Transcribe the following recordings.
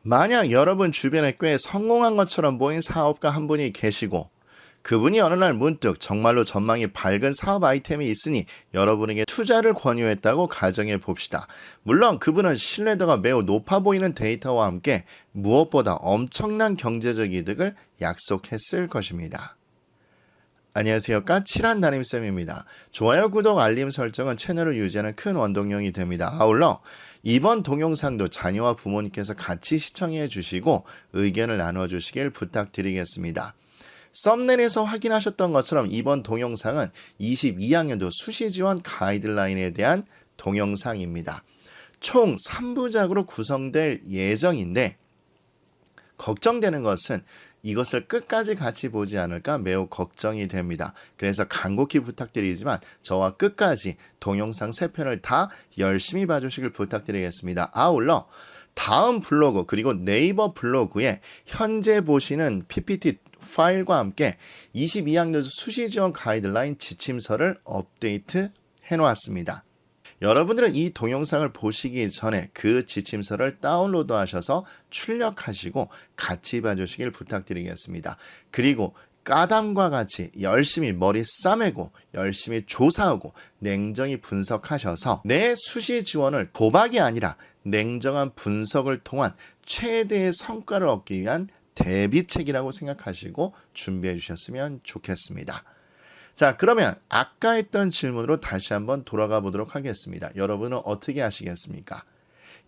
만약 여러분 주변에 꽤 성공한 것처럼 보인 사업가 한 분이 계시고 그분이 어느 날 문득 정말로 전망이 밝은 사업 아이템이 있으니 여러분에게 투자를 권유했다고 가정해 봅시다. 물론 그분은 신뢰도가 매우 높아 보이는 데이터와 함께 무엇보다 엄청난 경제적 이득을 약속했을 것입니다. 안녕하세요. 까칠한 담임쌤입니다. 좋아요, 구독, 알림 설정은 채널을 유지하는 큰 원동력이 됩니다. 아울러 이번 동영상도 자녀와 부모님께서 같이 시청해 주시고 의견을 나눠 주시길 부탁드리겠습니다. 썸네일에서 확인하셨던 것처럼 이번 동영상은 22학년도 수시 지원 가이드라인에 대한 동영상입니다. 총 3부작으로 구성될 예정인데 걱정되는 것은 이것을 끝까지 같이 보지 않을까 매우 걱정이 됩니다. 그래서 간곡히 부탁드리지만 저와 끝까지 동영상 3편을 다 열심히 봐주시길 부탁드리겠습니다. 아울러 다음 블로그 그리고 네이버 블로그에 현재 보시는 PPT 파일과 함께 22학년 수시지원 가이드라인 지침서를 업데이트 해놓았습니다. 여러분들은 이 동영상을 보시기 전에 그 지침서를 다운로드 하셔서 출력하시고 같이 봐주시길 부탁드리겠습니다. 그리고 까담과 같이 열심히 머리 싸매고 열심히 조사하고 냉정히 분석하셔서 내 수시 지원을 도박이 아니라 냉정한 분석을 통한 최대의 성과를 얻기 위한 대비책이라고 생각하시고 준비해 주셨으면 좋겠습니다. 자, 그러면 아까 했던 질문으로 다시 한번 돌아가 보도록 하겠습니다. 여러분은 어떻게 하시겠습니까?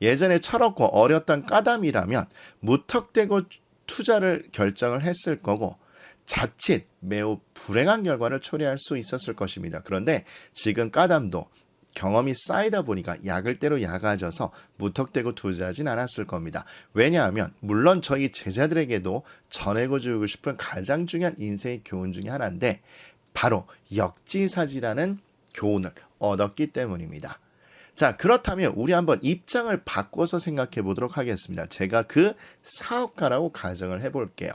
예전에 철없고 어렸던 까담이라면 무턱대고 투자를 결정을 했을 거고 자칫 매우 불행한 결과를 초래할 수 있었을 것입니다. 그런데 지금 까담도 경험이 쌓이다 보니까 약을 대로 약아져서 무턱대고 투자하진 않았을 겁니다. 왜냐하면 물론 저희 제자들에게도 전해주고 싶은 가장 중요한 인생의 교훈 중에 하나인데 바로 역지사지라는 교훈을 얻었기 때문입니다. 자, 그렇다면 우리 한번 입장을 바꿔서 생각해 보도록 하겠습니다. 제가 그 사업가라고 가정을 해볼게요.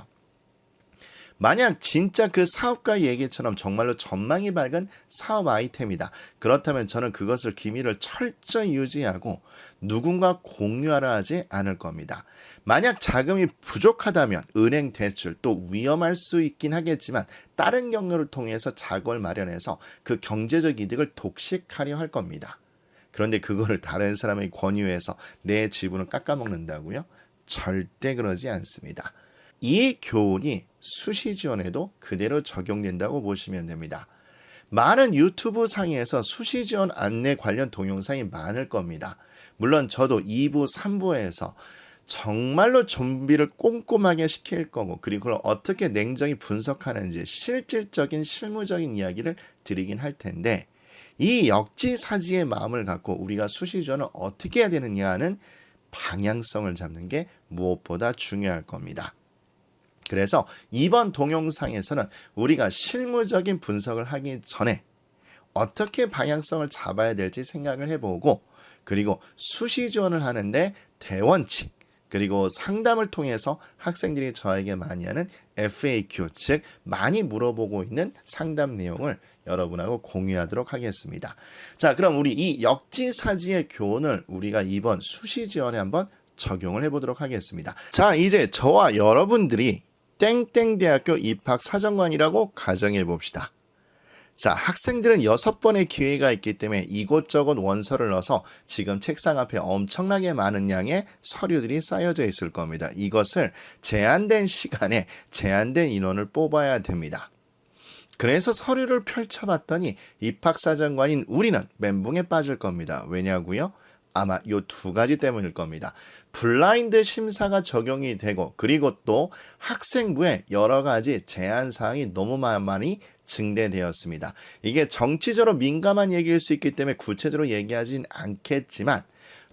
만약 진짜 그 사업가 얘기처럼 정말로 전망이 밝은 사업 아이템이다. 그렇다면 저는 그것을 기밀을 철저히 유지하고 누군가 공유하려 하지 않을 겁니다. 만약 자금이 부족하다면 은행 대출 또 위험할 수 있긴 하겠지만 다른 경로를 통해서 자금을 마련해서 그 경제적 이득을 독식하려 할 겁니다. 그런데 그거를 다른 사람에게 권유해서 내 지분을 깎아먹는다고요? 절대 그러지 않습니다. 이 교훈이 수시 지원에도 그대로 적용된다고 보시면 됩니다. 많은 유튜브 상에서 수시 지원 안내 관련 동영상이 많을 겁니다. 물론 저도 2부, 3부에서 정말로 준비를 꼼꼼하게 시킬 거고 그리고 그걸 어떻게 냉정히 분석하는지 실질적인 실무적인 이야기를 드리긴 할 텐데 이 역지사지의 마음을 갖고 우리가 수시 지원을 어떻게 해야 되느냐는 방향성을 잡는 게 무엇보다 중요할 겁니다. 그래서 이번 동영상에서는 우리가 실무적인 분석을 하기 전에 어떻게 방향성을 잡아야 될지 생각을 해보고 그리고 수시 지원을 하는데 대원칙 그리고 상담을 통해서 학생들이 저에게 많이 하는 FAQ 즉 많이 물어보고 있는 상담 내용을 여러분하고 공유하도록 하겠습니다. 자, 그럼 우리 이 역지사지의 교훈을 우리가 이번 수시 지원에 한번 적용을 해보도록 하겠습니다. 자, 이제 저와 여러분들이 땡땡대학교 입학사정관이라고 가정해 봅시다. 자, 학생들은 6번의 기회가 있기 때문에 이곳저곳 원서를 넣어서 지금 책상 앞에 엄청나게 많은 양의 서류들이 쌓여져 있을 겁니다. 이것을 제한된 시간에 제한된 인원을 뽑아야 됩니다. 그래서 서류를 펼쳐봤더니 입학사정관인 우리는 멘붕에 빠질 겁니다. 왜냐고요? 아마 이 2가지 때문일 겁니다. 블라인드 심사가 적용이 되고 그리고 또 학생부에 여러 가지 제한 사항이 너무 많이 증대되었습니다. 이게 정치적으로 민감한 얘기일 수 있기 때문에 구체적으로 얘기하진 않겠지만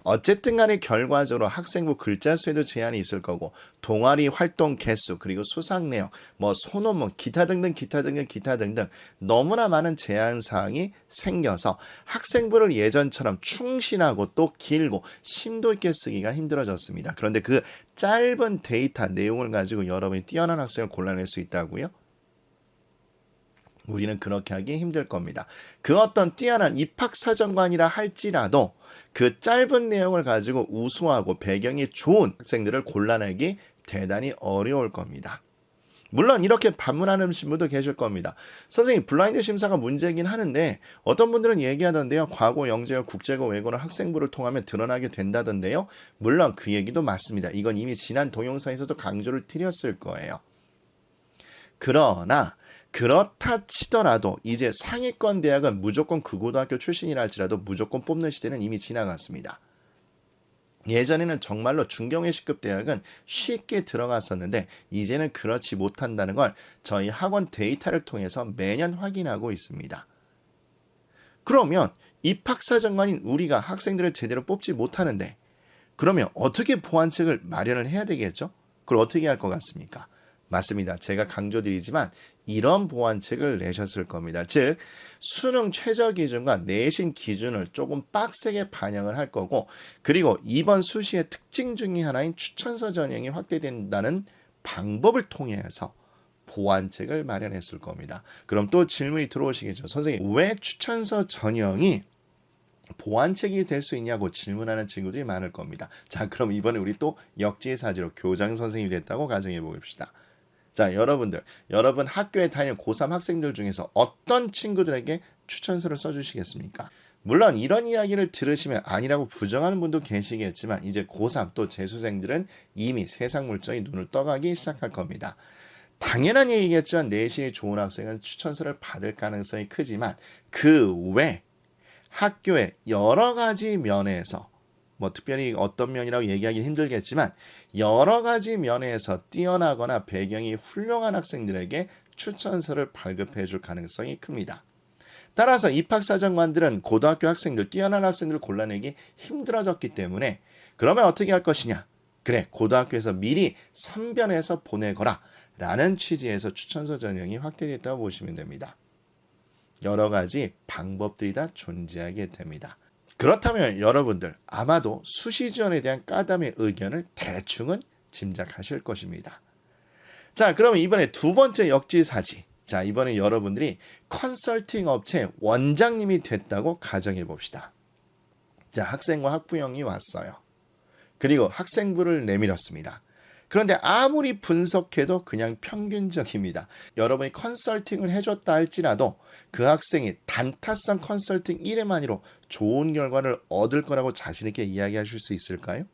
어쨌든 간에 결과적으로 학생부 글자 수에도 제한이 있을 거고 동아리 활동 개수 그리고 수상 내용 소논문 기타 등등 너무나 많은 제한 사항이 생겨서 학생부를 예전처럼 충실하고 또 길고 심도 있게 쓰기가 힘들어졌습니다. 그런데 그 짧은 데이터 내용을 가지고 여러분이 뛰어난 학생을 골라낼 수 있다고요? 우리는 그렇게 하기 힘들 겁니다. 그 어떤 뛰어난 입학사정관이라 할지라도 그 짧은 내용을 가지고 우수하고 배경이 좋은 학생들을 골라내기 대단히 어려울 겁니다. 물론 이렇게 반문하는 신부도 계실 겁니다. 선생님, 블라인드 심사가 문제이긴 하는데 어떤 분들은 얘기하던데요. 과거 영재와 국제고 외고는 학생부를 통하면 드러나게 된다던데요. 물론 그 얘기도 맞습니다. 이건 이미 지난 동영상에서도 강조를 드렸을 거예요. 그러나 그렇다 치더라도 이제 상위권 대학은 무조건 그 고등학교 출신이라 할지라도 무조건 뽑는 시대는 이미 지나갔습니다. 예전에는 정말로 중경외시급 대학은 쉽게 들어갔었는데 이제는 그렇지 못한다는 걸 저희 학원 데이터를 통해서 매년 확인하고 있습니다. 그러면 입학사정관인 우리가 학생들을 제대로 뽑지 못하는데 그러면 어떻게 보완책을 마련을 해야 되겠죠? 그걸 어떻게 할 것 같습니까? 맞습니다. 제가 강조드리지만 이런 보완책을 내셨을 겁니다. 즉 수능 최저 기준과 내신 기준을 조금 빡세게 반영을 할 거고 그리고 이번 수시의 특징 중에 하나인 추천서 전형이 확대된다는 방법을 통해서 보완책을 마련했을 겁니다. 그럼 또 질문이 들어오시겠죠. 선생님, 왜 추천서 전형이 보완책이 될 수 있냐고 질문하는 친구들이 많을 겁니다. 자, 그럼 이번에 우리 또 역지사지로 교장 선생님이 됐다고 가정해 봅시다. 자, 여러분 학교에 다니는 고3 학생들 중에서 어떤 친구들에게 추천서를 써주시겠습니까? 물론 이런 이야기를 들으시면 아니라고 부정하는 분도 계시겠지만 이제 고3 또 재수생들은 이미 세상 물정이 눈을 떠가기 시작할 겁니다. 당연한 얘기겠지만 내신이 좋은 학생은 추천서를 받을 가능성이 크지만 그 외 학교의 여러 가지 면에서 특별히 어떤 면이라고 얘기하기는 힘들겠지만 여러 가지 면에서 뛰어나거나 배경이 훌륭한 학생들에게 추천서를 발급해 줄 가능성이 큽니다. 따라서 입학사정관들은 고등학교 학생들, 뛰어난 학생들을 골라내기 힘들어졌기 때문에 그러면 어떻게 할 것이냐? 그래, 고등학교에서 미리 선별해서 보내거라 라는 취지에서 추천서 전형이 확대됐다고 보시면 됩니다. 여러 가지 방법들이 다 존재하게 됩니다. 그렇다면 여러분들 아마도 수시 지원에 대한 까담의 의견을 대충은 짐작하실 것입니다. 자, 그러면 이번에 두 번째 역지사지. 자, 이번에 여러분들이 컨설팅 업체 원장님이 됐다고 가정해 봅시다. 자, 학생과 학부형이 왔어요. 그리고 학생부를 내밀었습니다. 그런데 아무리 분석해도 그냥 평균적입니다. 여러분이 컨설팅을 해줬다 할지라도 그 학생이 단타성 컨설팅 1회만으로 좋은 결과를 얻을 거라고 자신 있게 이야기하실 수 있을까요?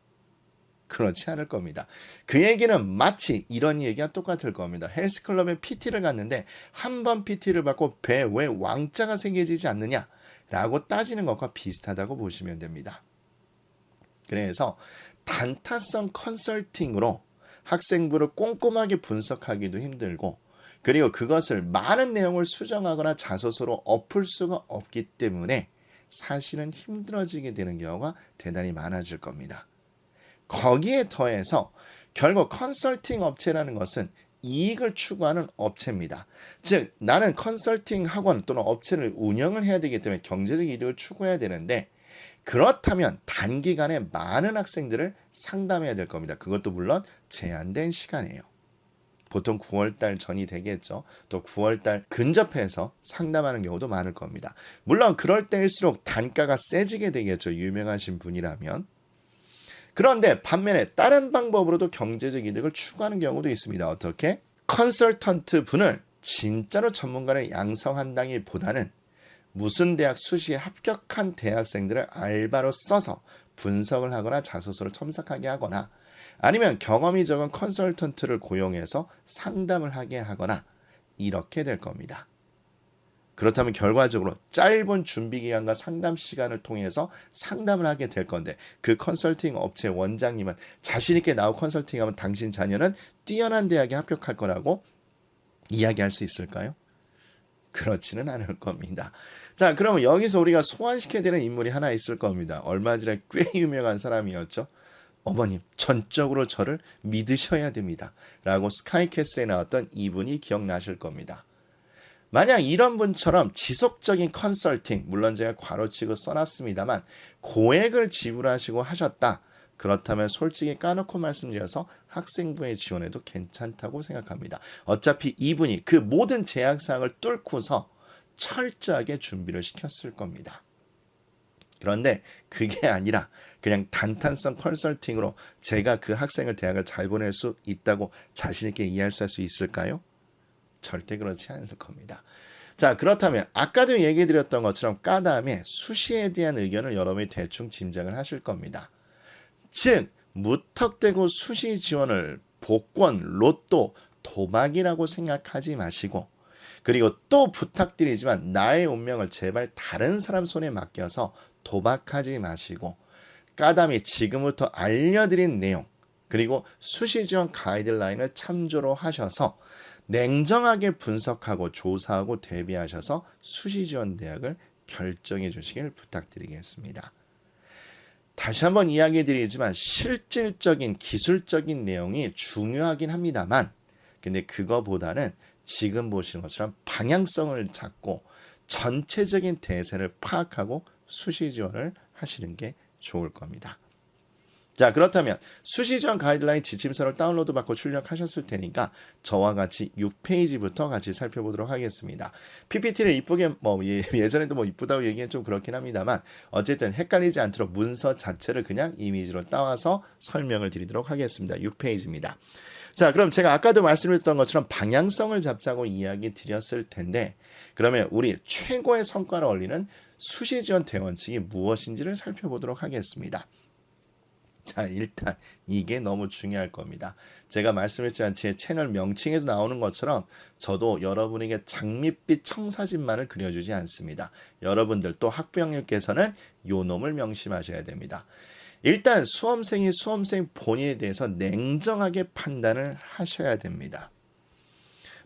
그렇지 않을 겁니다. 그 얘기는 마치 이런 얘기와 똑같을 겁니다. 헬스클럽에 PT를 갔는데 한 번 PT를 받고 배에 왜 왕자가 생겨지지 않느냐 라고 따지는 것과 비슷하다고 보시면 됩니다. 그래서 단타성 컨설팅으로 학생부를 꼼꼼하게 분석하기도 힘들고 그리고 그것을 많은 내용을 수정하거나 자소서로 엎을 수가 없기 때문에 사실은 힘들어지게 되는 경우가 대단히 많아질 겁니다. 거기에 더해서 결국 컨설팅 업체라는 것은 이익을 추구하는 업체입니다. 즉 나는 컨설팅 학원 또는 업체를 운영을 해야 되기 때문에 경제적 이득을 추구해야 되는데 그렇다면 단기간에 많은 학생들을 상담해야 될 겁니다. 그것도 물론 제한된 시간이에요. 보통 9월달 전이 되겠죠. 또 9월달 근접해서 상담하는 경우도 많을 겁니다. 물론 그럴 때일수록 단가가 세지게 되겠죠. 유명하신 분이라면. 그런데 반면에 다른 방법으로도 경제적 이득을 추구하는 경우도 있습니다. 어떻게? 컨설턴트 분을 진짜로 전문가를 양성한다기보다는 무슨 대학 수시에 합격한 대학생들을 알바로 써서 분석을 하거나 자소서를 첨삭하게 하거나 아니면 경험이 적은 컨설턴트를 고용해서 상담을 하게 하거나 이렇게 될 겁니다. 그렇다면 결과적으로 짧은 준비기간과 상담 시간을 통해서 상담을 하게 될 건데 그 컨설팅 업체 원장님은 자신 있게 나하고 컨설팅하면 당신 자녀는 뛰어난 대학에 합격할 거라고 이야기할 수 있을까요? 그렇지는 않을 겁니다. 자, 그러면 여기서 우리가 소환시켜야 되는 인물이 하나 있을 겁니다. 얼마 전에 꽤 유명한 사람이었죠. 어머님, 전적으로 저를 믿으셔야 됩니다. 라고 스카이캐슬에 나왔던 이분이 기억나실 겁니다. 만약 이런 분처럼 지속적인 컨설팅, 물론 제가 괄호치고 써놨습니다만 고액을 지불하시고 하셨다. 그렇다면 솔직히 까놓고 말씀드려서 학생부에 지원해도 괜찮다고 생각합니다. 어차피 이분이 그 모든 제약사항을 뚫고서 철저하게 준비를 시켰을 겁니다. 그런데 그게 아니라 그냥 단탄성 컨설팅으로 제가 그 학생을 대학을 잘 보낼 수 있다고 자신 있게 이해할 수 있을까요? 절대 그렇지 않을 겁니다. 자, 그렇다면 아까도 얘기 드렸던 것처럼 까다음에 수시에 대한 의견을 여러분이 대충 짐작을 하실 겁니다. 즉 무턱대고 수시 지원을 복권, 로또, 도박이라고 생각하지 마시고, 그리고 또 부탁드리지만 나의 운명을 제발 다른 사람 손에 맡겨서 도박하지 마시고, 까담이 지금부터 알려드린 내용 그리고 수시 지원 가이드라인을 참조로 하셔서 냉정하게 분석하고 조사하고 대비하셔서 수시 지원 대학을 결정해 주시길 부탁드리겠습니다. 다시 한번 이야기 드리지만 실질적인 기술적인 내용이 중요하긴 합니다만, 근데 그거보다는 지금 보시는 것처럼 방향성을 잡고 전체적인 대세를 파악하고 수시 지원을 하시는 게 좋을 겁니다. 자, 그렇다면 수시 지원 가이드라인 지침서를 다운로드 받고 출력하셨을 테니까 저와 같이 6페이지부터 같이 살펴보도록 하겠습니다. PPT를 이쁘게 예전에도 이쁘다고 얘기는 좀 그렇긴 합니다만 어쨌든 헷갈리지 않도록 문서 자체를 그냥 이미지로 따와서 설명을 드리도록 하겠습니다. 6페이지입니다. 자, 그럼 제가 아까도 말씀드렸던 것처럼 방향성을 잡자고 이야기 드렸을 텐데, 그러면 우리 최고의 성과를 올리는 수시 지원 대원칙이 무엇인지를 살펴보도록 하겠습니다. 자, 일단 이게 너무 중요할 겁니다. 제가 말씀드렸지만 제 채널 명칭에도 나오는 것처럼 저도 여러분에게 장밋빛 청사진만을 그려주지 않습니다. 여러분들 또 학부형님께서는 요 놈을 명심하셔야 됩니다. 일단 수험생이 수험생 본인에 대해서 냉정하게 판단을 하셔야 됩니다.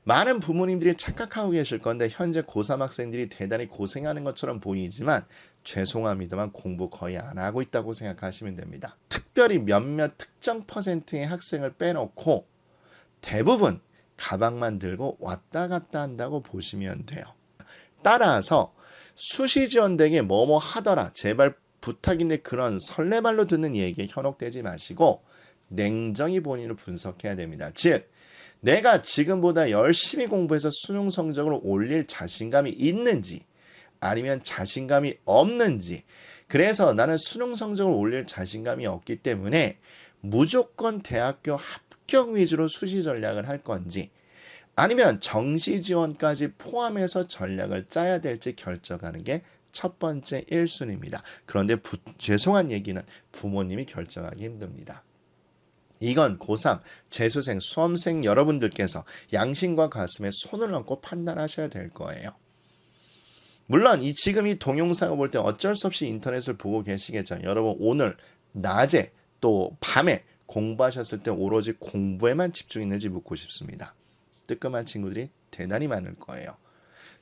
많은 부모님들이 착각하고 계실 건데 현재 고3 학생들이 대단히 고생하는 것처럼 보이지만 죄송합니다만 공부 거의 안 하고 있다고 생각하시면 됩니다. 특별히 몇몇 특정 퍼센트의 학생을 빼놓고 대부분 가방만 들고 왔다 갔다 한다고 보시면 돼요. 따라서 수시 지원대에 뭐뭐 하더라 제발 부탁인데 그런 설레발로 듣는 얘기에 현혹되지 마시고 냉정히 본인을 분석해야 됩니다. 즉 내가 지금보다 열심히 공부해서 수능 성적을 올릴 자신감이 있는지 아니면 자신감이 없는지, 그래서 나는 수능 성적을 올릴 자신감이 없기 때문에 무조건 대학교 합격 위주로 수시 전략을 할 건지 아니면 정시 지원까지 포함해서 전략을 짜야 될지 결정하는 게 첫 번째 1순위입니다. 그런데 죄송한 얘기는 부모님이 결정하기 힘듭니다. 이건 고3, 재수생, 수험생 여러분들께서 양심과 가슴에 손을 얹고 판단하셔야 될 거예요. 물론 지금 이 동영상을 볼 때 어쩔 수 없이 인터넷을 보고 계시겠죠. 여러분 오늘 낮에 또 밤에 공부하셨을 때 오로지 공부에만 집중했는지 묻고 싶습니다. 뜨끔한 친구들이 대단히 많을 거예요.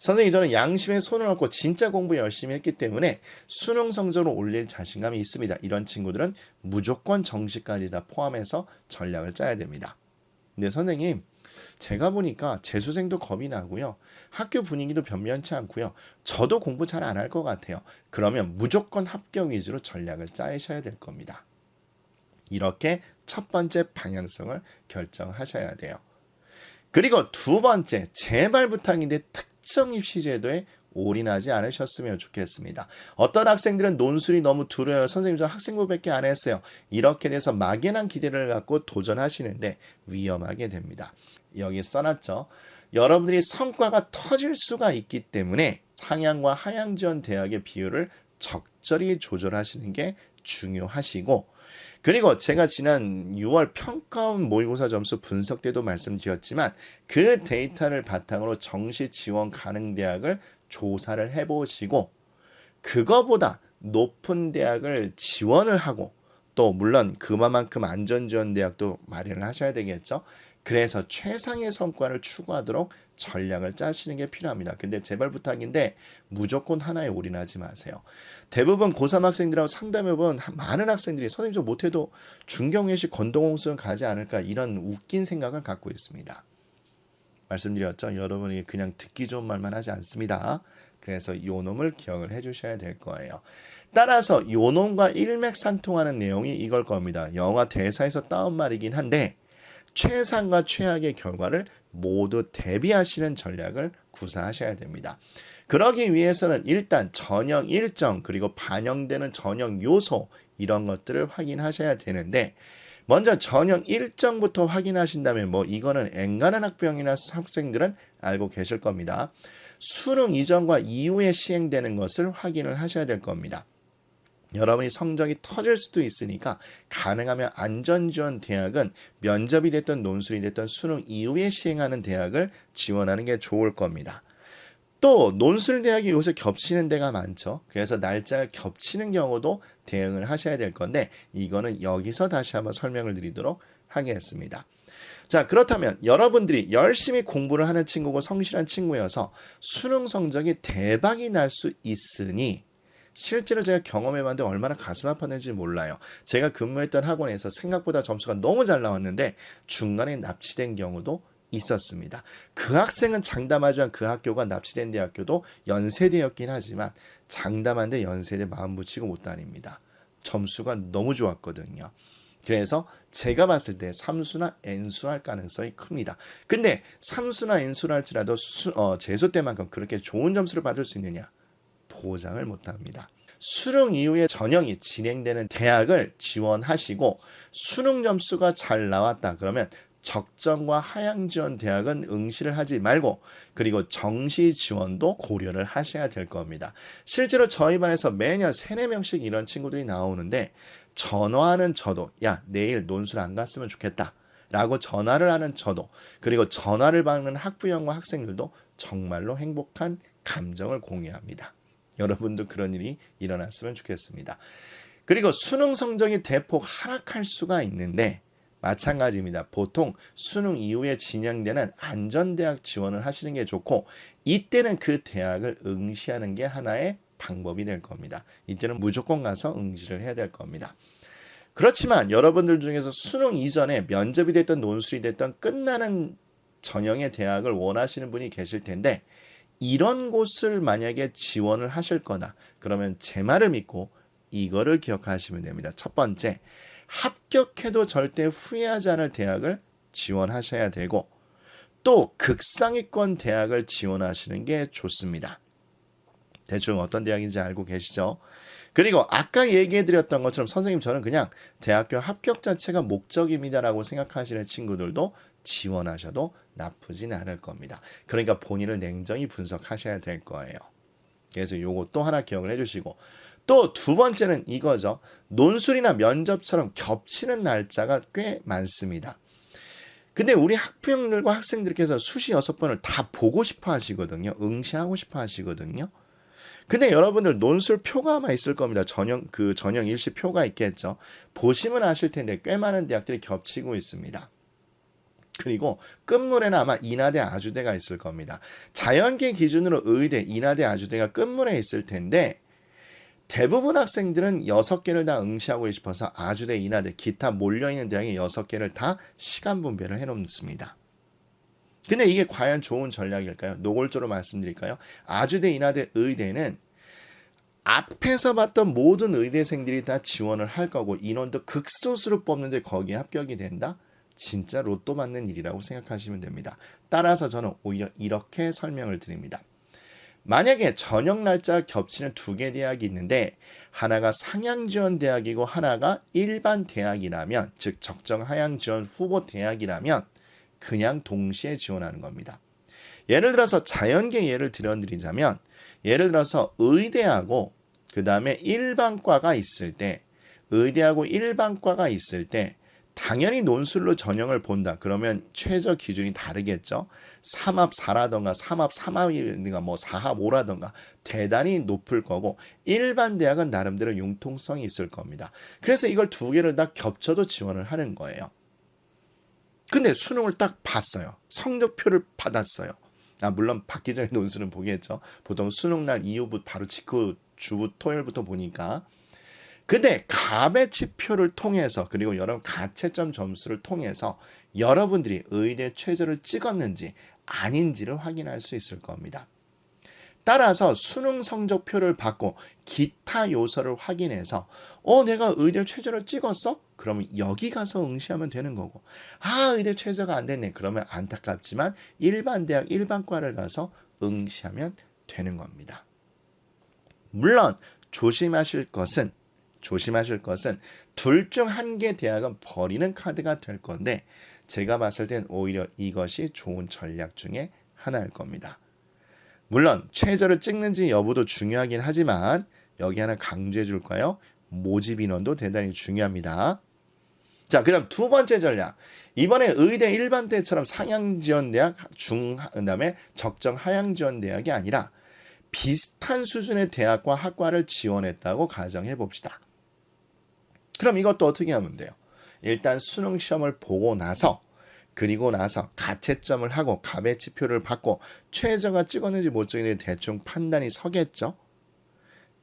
선생님 저는 양심에 손을 얹고 진짜 공부 열심히 했기 때문에 수능 성적을 올릴 자신감이 있습니다. 이런 친구들은 무조건 정시까지 다 포함해서 전략을 짜야 됩니다. 근데 선생님 제가 보니까 재수생도 겁이 나고요. 학교 분위기도 변변치 않고요. 저도 공부 잘 안 할 것 같아요. 그러면 무조건 합격 위주로 전략을 짜셔야 될 겁니다. 이렇게 첫 번째 방향성을 결정하셔야 돼요. 그리고 두 번째, 제발 부탁인데 특정 입시제도에 올인하지 않으셨으면 좋겠습니다. 어떤 학생들은 논술이 너무 두려워요. 선생님 저 학생부밖에 안 했어요. 이렇게 돼서 막연한 기대를 갖고 도전하시는데 위험하게 됩니다. 여기 써놨죠. 여러분들이 성과가 터질 수가 있기 때문에 상향과 하향 지원 대학의 비율을 적절히 조절하시는 게 중요하시고, 그리고 제가 지난 6월 평가원 모의고사 점수 분석 때도 말씀드렸지만 그 데이터를 바탕으로 정시 지원 가능 대학을 조사를 해보시고 그거보다 높은 대학을 지원을 하고 또 물론 그만큼 안전지원 대학도 마련을 하셔야 되겠죠. 그래서 최상의 성과를 추구하도록 전략을 짜시는 게 필요합니다. 근데 제발 부탁인데 무조건 하나에 올인하지 마세요. 대부분 고3 학생들하고 상담해본 많은 학생들이 선생님 저 못해도 중경외시 건동홍수는 가지 않을까 이런 웃긴 생각을 갖고 있습니다. 말씀드렸죠. 여러분이 그냥 듣기 좋은 말만 하지 않습니다. 그래서 요 놈을 기억을 해주셔야 될 거예요. 따라서 요놈과 일맥상통하는 내용이 이걸 겁니다. 영화 대사에서 따온 말이긴 한데 최상과 최악의 결과를 모두 대비하시는 전략을 구사하셔야 됩니다. 그러기 위해서는 일단 전형 일정 그리고 반영되는 전형 요소 이런 것들을 확인하셔야 되는데 먼저 전형 일정부터 확인하신다면 뭐 이거는 엔간한 학부형이나 학생들은 알고 계실 겁니다. 수능 이전과 이후에 시행되는 것을 확인을 하셔야 될 겁니다. 여러분이 성적이 터질 수도 있으니까 가능하면 안전지원 대학은 면접이 됐든 논술이 됐든 수능 이후에 시행하는 대학을 지원하는 게 좋을 겁니다. 또 논술 대학이 요새 겹치는 데가 많죠. 그래서 날짜가 겹치는 경우도 대응을 하셔야 될 건데 이거는 여기서 다시 한번 설명을 드리도록 하겠습니다. 자, 그렇다면 여러분들이 열심히 공부를 하는 친구고 성실한 친구여서 수능 성적이 대박이 날 수 있으니 실제로 제가 경험해봤는데 얼마나 가슴 아팠는지 몰라요. 제가 근무했던 학원에서 생각보다 점수가 너무 잘 나왔는데 중간에 납치된 경우도 있었습니다. 그 학생은 장담하지만 그 학교가 납치된 대학교도 연세대였긴 하지만 장담한데 연세대 마음 붙이고 못 다닙니다. 점수가 너무 좋았거든요. 그래서 제가 봤을 때 삼수나 N수 할 가능성이 큽니다. 근데 삼수나 N수를 할지라도 재수 때만큼 그렇게 좋은 점수를 받을 수 있느냐? 보장을 못합니다. 수능 이후에 전형이 진행되는 대학을 지원하시고 수능 점수가 잘 나왔다 그러면 적정과 하향 지원 대학은 응시를 하지 말고 그리고 정시 지원도 고려를 하셔야 될 겁니다. 실제로 저희 반에서 매년 3, 4명씩 이런 친구들이 나오는데 전화하는 저도 야 내일 논술 안 갔으면 좋겠다 라고 전화를 하는 저도 그리고 전화를 받는 학부형과 학생들도 정말로 행복한 감정을 공유합니다. 여러분도 그런 일이 일어났으면 좋겠습니다. 그리고 수능 성적이 대폭 하락할 수가 있는데 마찬가지입니다. 보통 수능 이후에 진행되는 안전대학 지원을 하시는 게 좋고 이때는 그 대학을 응시하는 게 하나의 방법이 될 겁니다. 이때는 무조건 가서 응시를 해야 될 겁니다. 그렇지만 여러분들 중에서 수능 이전에 면접이 됐든 논술이 됐든 끝나는 전형의 대학을 원하시는 분이 계실 텐데 이런 곳을 만약에 지원을 하실 거다. 그러면 제 말을 믿고 이거를 기억하시면 됩니다. 첫 번째, 합격해도 절대 후회하지 않을 대학을 지원하셔야 되고 또 극상위권 대학을 지원하시는 게 좋습니다. 대충 어떤 대학인지 알고 계시죠? 그리고 아까 얘기해드렸던 것처럼 선생님 저는 그냥 대학교 합격 자체가 목적입니다라고 생각하시는 친구들도 지원하셔도 나쁘진 않을 겁니다. 그러니까 본인을 냉정히 분석하셔야 될 거예요. 그래서 요거 또 하나 기억을 해주시고 또 두 번째는 이거죠. 논술이나 면접처럼 겹치는 날짜가 꽤 많습니다. 근데 우리 학부형들과 학생들께서 수시 6번을 다 보고 싶어 하시거든요. 응시하고 싶어 하시거든요. 근데 여러분들 논술 표가 아마 있을 겁니다. 전형 일시 표가 있겠죠. 보시면 아실 텐데 꽤 많은 대학들이 겹치고 있습니다. 그리고 끝물에는 아마 인하대 아주대가 있을 겁니다. 자연계 기준으로 의대, 인하대 아주대가 끝물에 있을 텐데 대부분 학생들은 6개를 다 응시하고 싶어서 아주대, 인하대, 기타 몰려있는 대학의 6개를 다 시간 분배를 해놓습니다. 근데 이게 과연 좋은 전략일까요? 노골적으로 말씀드릴까요? 아주대, 인하대, 의대는 앞에서 봤던 모든 의대생들이 다 지원을 할 거고 인원도 극소수로 뽑는데 거기에 합격이 된다? 진짜 로또 맞는 일이라고 생각하시면 됩니다. 따라서 저는 오히려 이렇게 설명을 드립니다. 만약에 전형 날짜가 겹치는 2개 대학이 있는데 하나가 상향지원 대학이고 하나가 일반 대학이라면 즉 적정 하향지원 후보 대학이라면 그냥 동시에 지원하는 겁니다. 예를 들어서 자연계 예를 들어드리자면 예를 들어서 의대하고 그 다음에 일반과가 있을 때 의대하고 일반과가 있을 때 당연히 논술로 전형을 본다. 그러면 최저 기준이 다르겠죠. 3합 4라던가 3합 3합이라든가 뭐 4합 5라던가 대단히 높을 거고 일반 대학은 나름대로 융통성이 있을 겁니다. 그래서 이걸 2개를 다 겹쳐도 지원을 하는 거예요. 근데 수능을 딱 봤어요. 성적표를 받았어요. 물론 받기 전에 논술은 보겠죠. 보통 수능날 이후부터 바로 직후 주부 토요일부터 보니까 근데 가배치표를 통해서 그리고 여러분 가채점 점수를 통해서 여러분들이 의대 최저를 찍었는지 아닌지를 확인할 수 있을 겁니다. 따라서 수능 성적표를 받고 기타 요소를 확인해서 내가 의대 최저를 찍었어? 그러면 여기 가서 응시하면 되는 거고, 의대 최저가 안 됐네. 그러면 안타깝지만 일반 대학 일반과를 가서 응시하면 되는 겁니다. 물론 조심하실 것은 둘 중 한 개 대학은 버리는 카드가 될 건데, 제가 봤을 땐 오히려 이것이 좋은 전략 중에 하나일 겁니다. 물론 최저를 찍는지 여부도 중요하긴 하지만 여기 하나 강조해 줄까요? 모집 인원도 대단히 중요합니다. 자, 그다음 두 번째 전략. 이번에 의대 일반 때처럼 상향 지원 대학 그다음에 적정 하향 지원 대학이 아니라 비슷한 수준의 대학과 학과를 지원했다고 가정해 봅시다. 그럼 이것도 어떻게 하면 돼요? 일단 수능 시험을 보고 나서, 그리고 나서 가채점을 하고 가배치표를 받고 최저가 찍었는지 못 찍었는지 대충 판단이 서겠죠.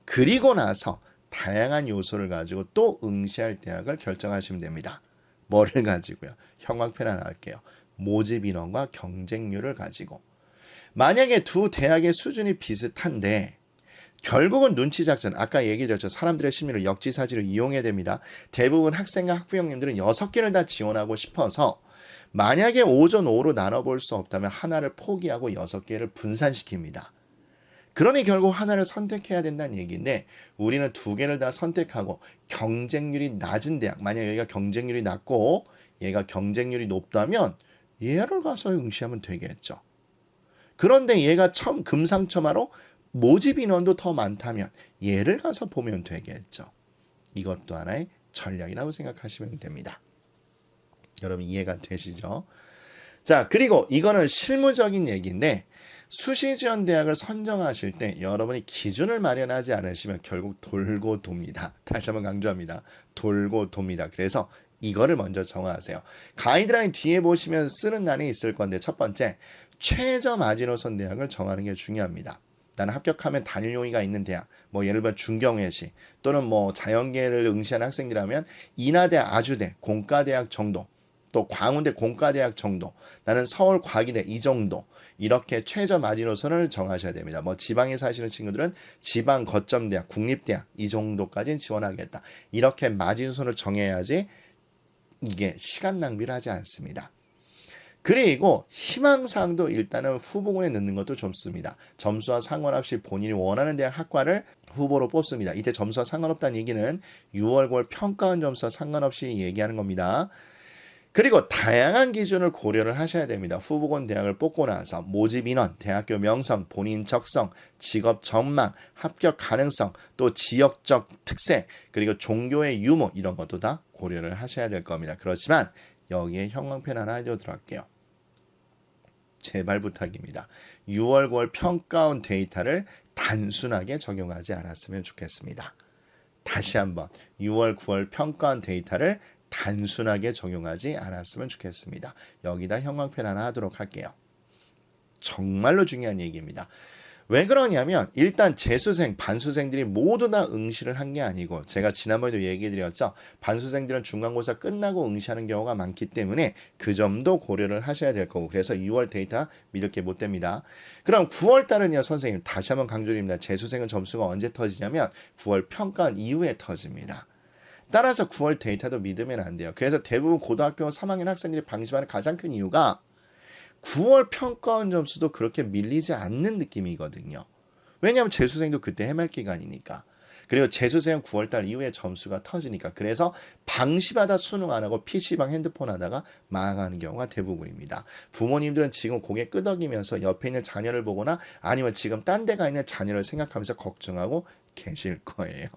그리고 나서 다양한 요소를 가지고 또 응시할 대학을 결정하시면 됩니다. 뭐를 가지고요? 형광펜 하나 할게요. 모집 인원과 경쟁률을 가지고. 만약에 두 대학의 수준이 비슷한데 결국은 눈치 작전, 아까 얘기드렸죠. 사람들의 심리를 역지사지로 이용해야 됩니다. 대부분 학생과 학부형님들은 6개를 다 지원하고 싶어서 만약에 오전 오후로 나눠볼 수 없다면 하나를 포기하고 6개를 분산시킵니다. 그러니 결국 하나를 선택해야 된다는 얘기인데, 우리는 2개를 다 선택하고 경쟁률이 낮은 대학, 만약 여기가 경쟁률이 낮고 얘가 경쟁률이 높다면 얘를 가서 응시하면 되겠죠. 그런데 얘가 금상첨화로 모집 인원도 더 많다면 얘를 가서 보면 되겠죠. 이것도 하나의 전략이라고 생각하시면 됩니다. 여러분 이해가 되시죠? 자, 그리고 이거는 실무적인 얘기인데, 수시지원 대학을 선정하실 때 여러분이 기준을 마련하지 않으시면 결국 돌고 돕니다. 다시 한번 강조합니다. 돌고 돕니다. 그래서 이거를 먼저 정하세요. 가이드라인 뒤에 보시면 쓰는 난이 있을 건데, 첫 번째, 최저 마지노선 대학을 정하는 게 중요합니다. 나는 합격하면 단일 용의가 있는 대학, 뭐 예를 들면 중경외시 또는 뭐 자연계를 응시하는 학생이라면 인하대, 아주대, 공과대학 정도, 또 광운대 공과대학 정도, 나는 서울과기대 이 정도, 이렇게 최저 마지노선을 정하셔야 됩니다. 뭐 지방에 사시는 친구들은 지방 거점대학, 국립대학 이 정도까지는 지원하겠다. 이렇게 마지노선을 정해야지 이게 시간 낭비를 하지 않습니다. 그리고 희망사항도 일단은 후보군에 넣는 것도 좋습니다. 점수와 상관없이 본인이 원하는 대학 학과를 후보로 뽑습니다. 이때 점수와 상관없다는 얘기는 6월, 9월 평가원 점수와 상관없이 얘기하는 겁니다. 그리고 다양한 기준을 고려를 하셔야 됩니다. 후보군 대학을 뽑고 나서 모집 인원, 대학교 명성, 본인 적성, 직업 전망, 합격 가능성, 또 지역적 특색, 그리고 종교의 유무 이런 것도 다 고려를 하셔야 될 겁니다. 그렇지만 여기에 형광펜 하나 해주도록 할게요. 제발 부탁입니다. 6월, 9월 평가원 데이터를 단순하게 적용하지 않았으면 좋겠습니다. 다시 한번 6월, 9월 평가원 데이터를 단순하게 적용하지 않았으면 좋겠습니다. 여기다 형광펜 하나 하도록 할게요. 정말로 중요한 얘기입니다. 왜 그러냐면 일단 재수생, 반수생들이 모두 다 응시를 한 게 아니고, 제가 지난번에도 얘기 드렸죠. 반수생들은 중간고사 끝나고 응시하는 경우가 많기 때문에 그 점도 고려를 하셔야 될 거고, 그래서 6월 데이터 믿을 게 못 됩니다. 그럼 9월 달은요, 선생님 다시 한번 강조드립니다. 재수생은 점수가 언제 터지냐면 9월 평가원 이후에 터집니다. 따라서 9월 데이터도 믿으면 안 돼요. 그래서 대부분 고등학교 3학년 학생들이 방심하는 가장 큰 이유가 9월 평가원 점수도 그렇게 밀리지 않는 느낌이거든요. 왜냐하면 재수생도 그때 해말 기간이니까. 그리고 재수생은 9월달 이후에 점수가 터지니까. 그래서 방심하다 수능 안 하고 PC방 핸드폰 하다가 망하는 경우가 대부분입니다. 부모님들은 지금 고개 끄덕이면서 옆에 있는 자녀를 보거나 아니면 지금 딴 데 가 있는 자녀를 생각하면서 걱정하고 계실 거예요.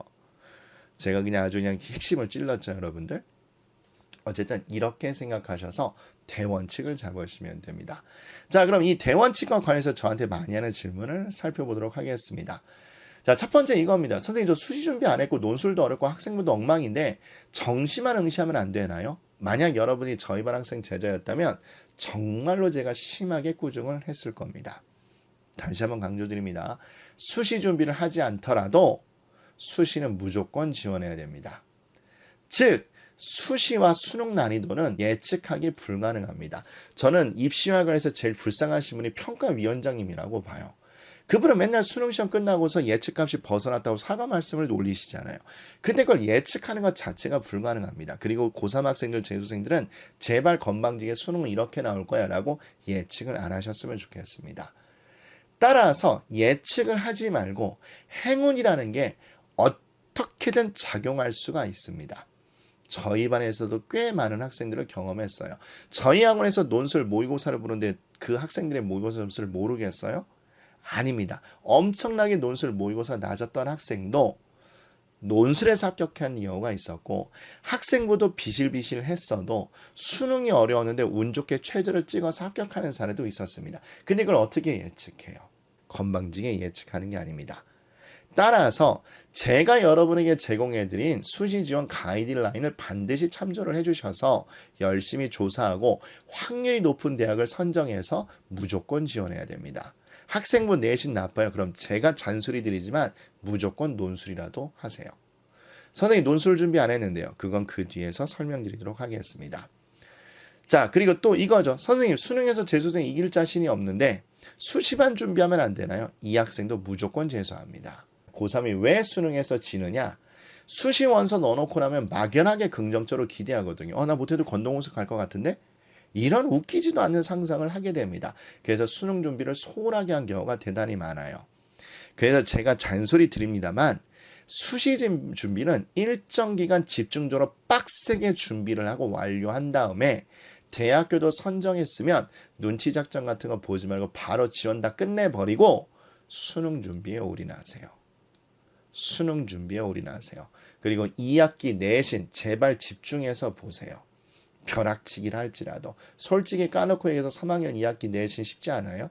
제가 아주 핵심을 찔렀죠, 여러분들. 어쨌든 이렇게 생각하셔서 대원칙을 잡으시면 됩니다. 자, 그럼 이 대원칙과 관해서 저한테 많이 하는 질문을 살펴보도록 하겠습니다. 자, 첫 번째 이겁니다. 선생님, 저 수시 준비 안 했고 논술도 어렵고 학생부도 엉망인데 정시만 응시하면 안 되나요? 만약 여러분이 저희 반 학생 제자였다면 정말로 제가 심하게 꾸중을 했을 겁니다. 다시 한번 강조드립니다. 수시 준비를 하지 않더라도 수시는 무조건 지원해야 됩니다. 즉 수시와 수능 난이도는 예측하기 불가능합니다. 저는 입시와 관해서 제일 불쌍하신 분이 평가위원장님이라고 봐요. 그분은 맨날 수능시험 끝나고서 예측값이 벗어났다고 사과 말씀을 올리시잖아요. 근데 그걸 예측하는 것 자체가 불가능합니다. 그리고 고3 학생들, 재수생들은 제발 건방지게 수능은 이렇게 나올 거야 라고 예측을 안 하셨으면 좋겠습니다. 따라서 예측을 하지 말고 행운이라는 게 어떻게든 작용할 수가 있습니다. 저희 반에서도 꽤 많은 학생들을 경험했어요. 저희 학원에서 논술 모의고사를 보는데 그 학생들의 모의고사 점수를 모르겠어요? 아닙니다. 엄청나게 논술 모의고사 낮았던 학생도 논술에서 합격한 경우가 있었고 학생부도 비실비실했어도 수능이 어려웠는데 운 좋게 최저를 찍어서 합격하는 사례도 있었습니다. 근데 이걸 어떻게 예측해요? 건방지게 예측하는 게 아닙니다. 따라서 제가 여러분에게 제공해드린 수시지원 가이드라인을 반드시 참조를 해주셔서 열심히 조사하고 확률이 높은 대학을 선정해서 무조건 지원해야 됩니다. 학생부 내신 나빠요. 그럼 제가 잔소리 드리지만 무조건 논술이라도 하세요. 선생님 논술 준비 안 했는데요. 그건 그 뒤에서 설명드리도록 하겠습니다. 자, 그리고 또 이거죠. 선생님 수능에서 재수생 이길 자신이 없는데 수시반 준비하면 안 되나요? 이 학생도 무조건 재수합니다. 고3이 왜 수능에서 지느냐? 수시 원서 넣어놓고 나면 막연하게 긍정적으로 기대하거든요. 나 못해도 건너공수 갈 것 같은데? 이런 웃기지도 않는 상상을 하게 됩니다. 그래서 수능 준비를 소홀하게 한 경우가 대단히 많아요. 그래서 제가 잔소리 드립니다만 수시 준비는 일정 기간 집중적으로 빡세게 준비를 하고 완료한 다음에 대학교도 선정했으면 눈치 작전 같은 거 보지 말고 바로 지원 다 끝내버리고 수능 준비에 올인하세요. 수능 준비에 올인하세요. 그리고 2학기 내신 제발 집중해서 보세요. 벼락치기를 할지라도. 솔직히 까놓고 얘기해서 3학년 2학기 내신 쉽지 않아요?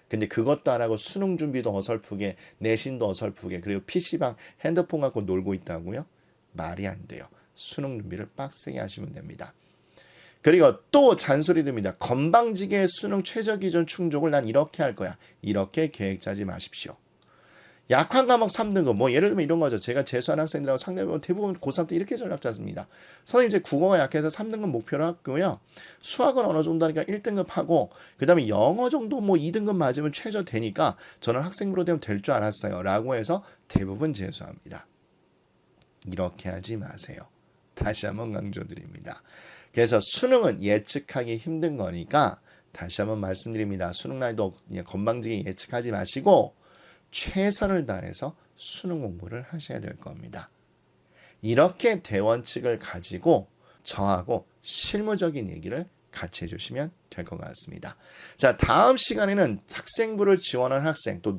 근데 그것도 안 하고 수능 준비도 어설프게 내신도 어설프게 그리고 PC방 핸드폰 갖고 놀고 있다고요? 말이 안 돼요. 수능 준비를 빡세게 하시면 됩니다. 그리고 또 잔소리 듭니다. 건방지게 수능 최저 기준 충족을 난 이렇게 할 거야. 이렇게 계획 짜지 마십시오. 약한 과목 3등급 뭐 예를 들면 이런 거죠. 제가 재수하는 학생들하고 상대해보면 대부분 고3 때 이렇게 전략 짜습니다. 선생님 이제 국어가 약해서 3등급 목표로 하고요. 수학은 어느 정도 하니까 1등급 하고 그 다음에 영어 정도 뭐 2등급 맞으면 최저 되니까 저는 학생부로 되면 될 줄 알았어요. 라고 해서 대부분 재수합니다. 이렇게 하지 마세요. 다시 한번 강조드립니다. 그래서 수능은 예측하기 힘든 거니까 다시 한번 말씀드립니다. 수능 날도 건방지게 예측하지 마시고 최선을 다해서 수능 공부를 하셔야 될 겁니다. 이렇게 대원칙을 가지고 저하고 실무적인 얘기를 같이 해주시면 될 것 같습니다. 자, 다음 시간에는 학생부를 지원한 학생 또